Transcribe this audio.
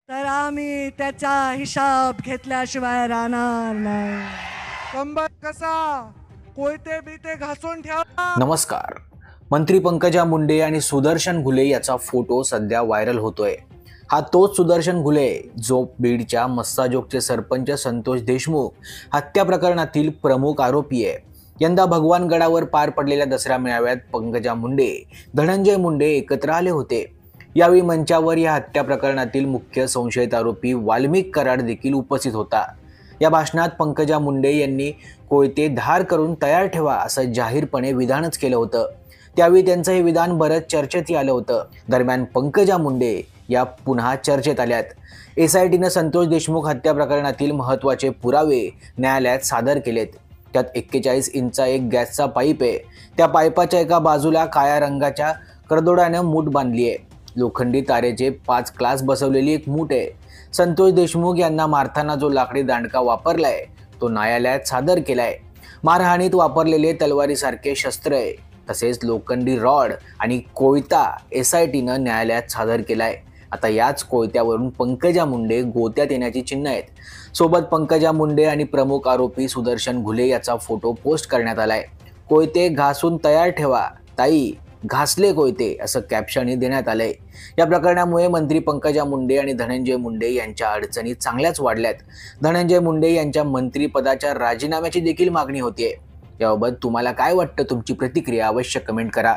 तर आम्ही त्याचा हिसाब घेतल्याशिवाय राहणार नाही. कंबर कसा कोयते बिते घासून ठेवा. नमस्कार. मंत्री पंकजा मुंडे आणि सुदर्शन घुले याचा फोटो सध्या व्हायरल होतोय. हा तोच सुदर्शन घुले जो बीडच्या मस्साजोगचे सरपंच संतोष देशमुख हत्या प्रकरणातील प्रमुख आरोपी आहे. यंदा भगवानगडावर पार पडलेल्या दसरा मेळाव्यात पंकजा मुंडे, धनंजय मुंडे एकत्र आले होते. यावेळी मंचावर या हत्या प्रकरणातील मुख्य संशयित आरोपी वाल्मिक कराड देखील उपस्थित होता. या भाषणात पंकजा मुंडे यांनी कोयते धार करून तयार ठेवा असं जाहीरपणे विधानच केलं होतं. त्यावेळी त्यांचं हे विधान बरंच चर्चेतही आलं होतं. दरम्यान पंकजा मुंडे या पुन्हा चर्चेत आल्यात. SITनं संतोष देशमुख हत्या प्रकरणातील महत्त्वाचे पुरावे न्यायालयात सादर केलेत. त्यात 41 इंचा एक गॅसचा पाईप आहे. त्या पाईपाच्या एका बाजूला काळ्या रंगाच्या करदोड्यानं मूठ बांधली आहे. लोखंडी तारेचे 5 क्लास बसवलेली एक मूठ आहे. संतोष देशमुख यांना मारताना जो लाकडी दांडका वापरलाय तो न्यायालयात सादर केलाय. मारहाणीत वापरलेले तलवारीसारखे शस्त्र आहे. तसेच लोखंडी रॉड आणि कोयता SITनं न्यायालयात सादर केलाय. आता याच कोयत्यावरून पंकजा मुंडे गोत्यात येण्याची चिन्ह आहेत. सोबत पंकजा मुंडे आणि प्रमुख आरोपी सुदर्शन घुले याचा फोटो पोस्ट करण्यात आलाय. कोयते घासून तयार ठेवा ताई, घासले कोयते असं कॅप्शनही देण्यात आलंय. या प्रकरणामुळे मंत्री पंकजा मुंडे आणि धनंजय मुंडे यांच्या अडचणी चांगल्याच वाढल्यात. धनंजय मुंडे यांच्या मंत्रिपदाच्या राजीनाम्याची देखील मागणी होतीये. याबाबत तुम्हाला काय वाटतं? तुमची प्रतिक्रिया अवश्य कमेंट करा.